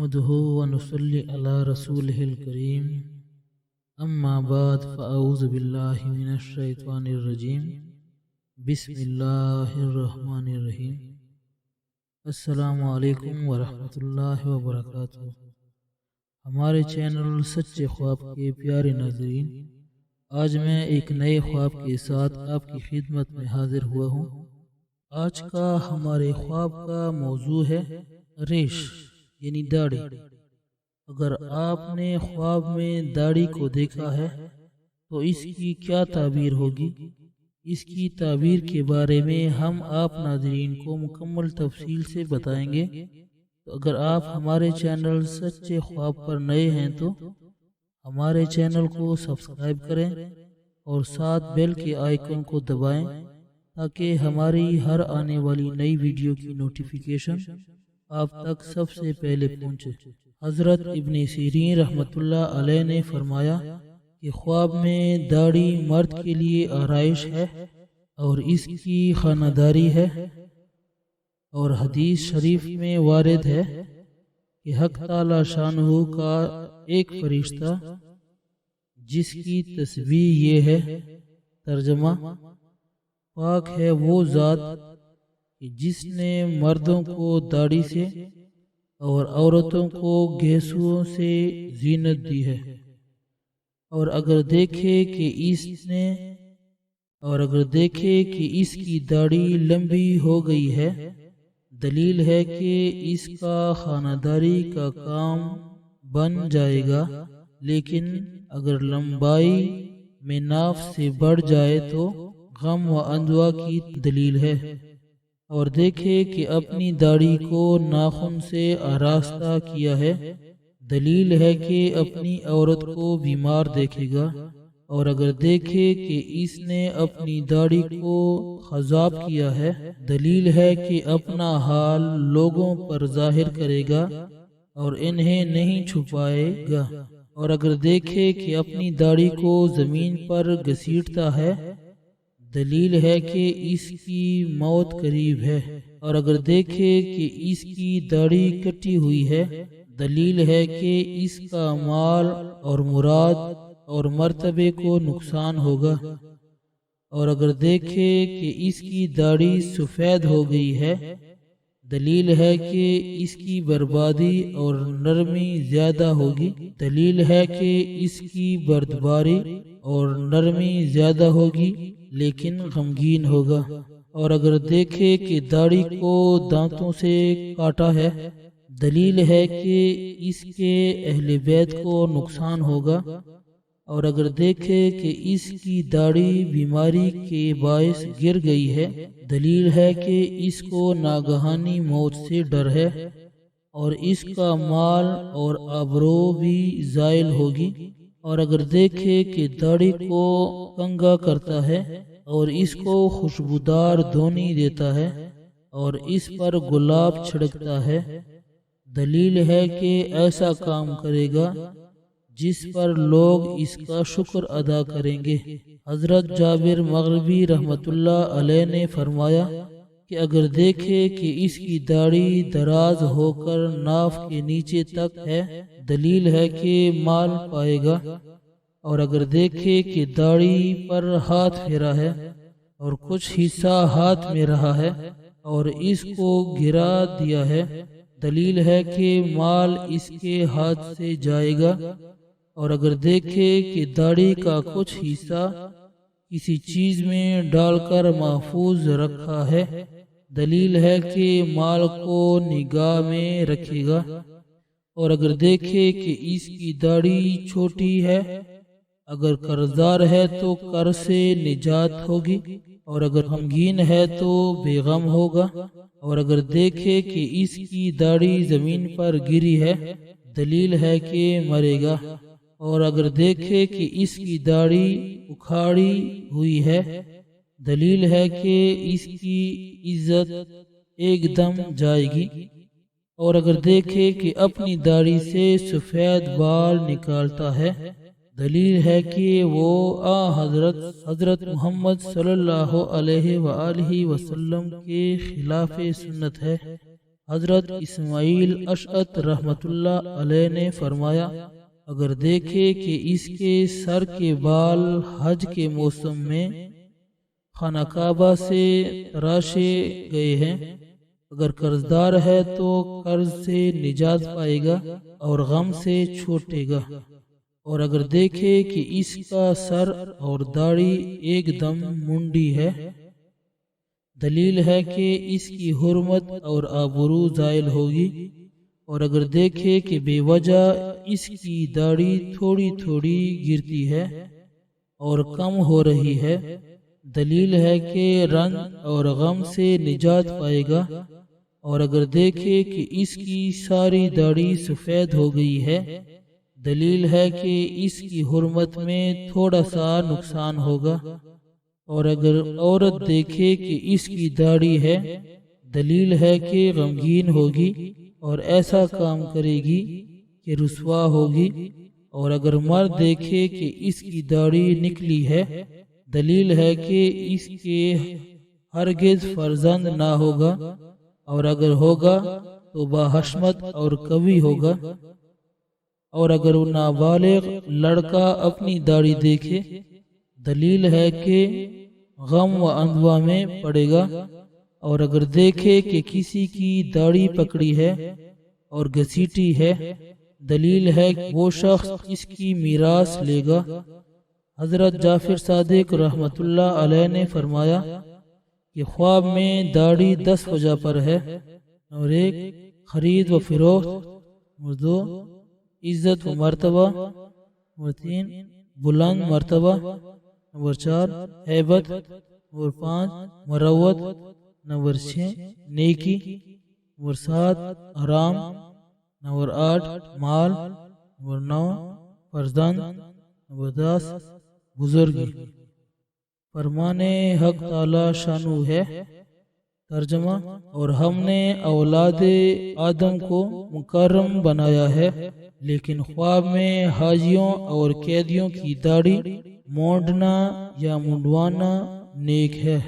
نحمده ونصلي على رسوله الكريم اما بعد فاعوذ بالله من الشیطان الرجیم بسم اللہ الرحمن الرحیم۔ السلام علیکم ورحمۃ اللہ وبرکاتہ۔ ہمارے چینل سچے خواب کے پیارے ناظرین، آج میں ایک نئے خواب کے ساتھ آپ کی خدمت میں حاضر ہوا ہوں۔ آج کا ہمارے خواب کا موضوع ہے ریش یعنی داڑھی۔ اگر آپ نے خواب میں داڑھی کو دیکھا ہے تو اس کی کیا تعبیر ہوگی؟ اس کی تعبیر کے بارے میں ہم آپ ناظرین کو مکمل تفصیل سے بتائیں گے۔ تو اگر آپ ہمارے چینل سچے خواب پر نئے ہیں تو ہمارے چینل کو سبسکرائب کریں اور ساتھ بیل کے آئیکن کو دبائیں تاکہ ہماری ہر آنے والی نئی ویڈیو کی نوٹیفیکیشن آپ تک سب سے پہلے پہنچے۔ حضرت ابن سیرین رحمۃ اللہ علیہ نے فرمایا کہ خواب میں داڑھی مرد کے لیے آرائش ہے اور اس کی خانہ داری ہے، اور حدیث شریف میں وارد ہے کہ حق تعالی شانہ کا ایک فرشتہ جس کی تسبیح یہ ہے، ترجمہ پاک ہے وہ ذات کہ جس نے مردوں کو داڑھی سے اور عورتوں کو گھیسوں سے زینت دی ہے، اور اگر دیکھے کہ اس کی داڑھی لمبی ہو گئی ہے، دلیل ہے کہ اس کا خانہ داری کا کام بن جائے گا، لیکن اگر لمبائی میں ناف سے بڑھ جائے تو غم و اندوہ کی دلیل ہے، اور دیکھے کہ اپنی داڑھی کو ناخن سے آراستہ کیا ہے، دلیل ہے کہ اپنی عورت کو بیمار دیکھے گا، اور اگر دیکھے کہ اس نے اپنی داڑھی کو خضاب کیا ہے، دلیل ہے کہ اپنا حال لوگوں پر ظاہر کرے گا اور انہیں نہیں چھپائے گا، اور اگر دیکھے کہ اپنی داڑھی کو زمین پر گھسیٹتا ہے، دلیل ہے کہ اس کی موت قریب ہے، اور اگر دیکھے کہ اس کی داڑھی کٹی ہوئی ہے، دلیل ہے کہ اس کا مال اور مراد اور مرتبے کو نقصان ہوگا، اور اگر دیکھے کہ اس کی داڑھی سفید ہو گئی ہے، دلیل ہے کہ اس کی بربادی اور نرمی زیادہ ہوگی، دلیل ہے کہ اس کی بردباری اور نرمی زیادہ ہوگی لیکن غمگین ہوگا، اور اگر دیکھے کہ داڑھی کو دانتوں سے کاٹا ہے، دلیل ہے کہ اس کے اہل بیت کو نقصان ہوگا، اور اگر دیکھے کہ اس کی داڑھی بیماری کے باعث گر گئی ہے، دلیل ہے کہ اس کو ناگہانی موت سے ڈر ہے، اور اس کا مال اور آبرو بھی زائل ہوگی، اور اگر دیکھے کہ داڑھی کو کنگا کرتا ہے اور اس کو خوشبودار دھونی دیتا ہے اور اس پر گلاب چھڑکتا ہے، دلیل ہے کہ ایسا کام کرے گا جس پر لوگ اس کا شکر ادا کریں گے۔ حضرت جابر مغربی رحمۃ اللہ علیہ نے فرمایا کہ اگر دیکھے کہ اس کی داڑھی دراز ہو کر ناف کے نیچے تک ہے، دلیل ہے کہ مال پائے گا، اور اگر دیکھے کہ داڑھی پر ہاتھ پھیرا ہے اور کچھ حصہ ہاتھ میں رہا ہے اور اس کو گرا دیا ہے، دلیل ہے کہ مال اس کے ہاتھ سے جائے گا، اور اگر دیکھے کہ داڑھی کا کچھ حصہ کسی چیز میں ڈال کر محفوظ رکھا ہے، دلیل ہے کہ مال کو نگاہ میں رکھے گا، اور اگر دیکھے کہ اس کی داڑھی چھوٹی ہے، اگر قرضدار ہے تو قرض سے نجات ہوگی، اور اگر غمگین ہے تو بے غم ہوگا، اور اگر دیکھے کہ اس کی داڑھی زمین پر گری ہے، دلیل ہے کہ مرے گا، اور اگر دیکھے کہ اس کی داڑھی اکھاڑی ہوئی ہے، دلیل ہے کہ اس کی عزت ایک دم جائے گی، اور اگر دیکھے کہ اپنی داڑھی سے سفید بال نکالتا ہے، دلیل ہے کہ وہ حضرت محمد صلی اللہ علیہ وآلہ وسلم کے خلاف سنت ہے، حضرت اسماعیل اشعث رحمۃ اللہ علیہ نے فرمایا اگر دیکھے کہ اس کے سر کے بال حج کے موسم میں خانہ کعبہ سے تراشے گئے ہیں، اگر قرضدار ہے تو قرض سے نجات پائے گا اور غم سے چھوٹے گا، اور اگر دیکھے کہ اس کا سر اور داڑھی ایک دم منڈی ہے، دلیل ہے کہ اس کی حرمت اور آبرو زائل ہوگی، اور اگر دیکھے کہ بے وجہ اس کی داڑھی تھوڑی تھوڑی گرتی ہے اور کم ہو رہی ہے، دلیل ہے کہ رنج اور غم سے نجات پائے گا، اور اگر دیکھے کہ اس کی ساری داڑھی سفید ہو گئی ہے، دلیل ہے کہ اس کی حرمت میں تھوڑا سا نقصان ہوگا، اور اگر عورت دیکھے کہ اس کی داڑھی ہے، دلیل ہے کہ غمگین ہوگی اور ایسا کام کرے گی کہ رسوا ہوگی، اور اگر مرد دیکھے کہ اس کی داڑھی نکلی ہے، دلیل ہے کہ اس کے ہرگز فرزند نہ ہوگا، اور اگر ہوگا تو باحشمت اور قوی ہوگا، اور اگر نابالغ لڑکا اپنی داڑھی دیکھے، دلیل ہے کہ غم و اندوہ میں پڑے گا، اور اگر دیکھے کہ کسی کی داڑھی پکڑی ہے اور گھسیٹی ہے، دلیل ہے کہ وہ شخص اس کی میراث لے گا۔ حضرت جعفر صادق رحمۃ اللہ علیہ نے فرمایا کہ خواب میں داڑھی 10 وجہ پر ہے، نمبر 1 خرید و فروخت، نمبر 2 عزت و مرتبہ، نمبر 3 بلند مرتبہ، نمبر 4 ہیبت، نمبر 5 مروت، نمبر 6 نیکی، نمبر 7 آرام، نمبر 8 مال، نمبر 9 فرزند، نمبر 10 بزرگی۔ فرمان حق تعالی شانو ہے۔ ترجمہ: اور ہم نے اولاد آدم کو مکرم بنایا ہے، لیکن خواب میں حاجیوں اور قیدیوں کی داڑھی مونڈنا یا منڈوانا نیک ہے۔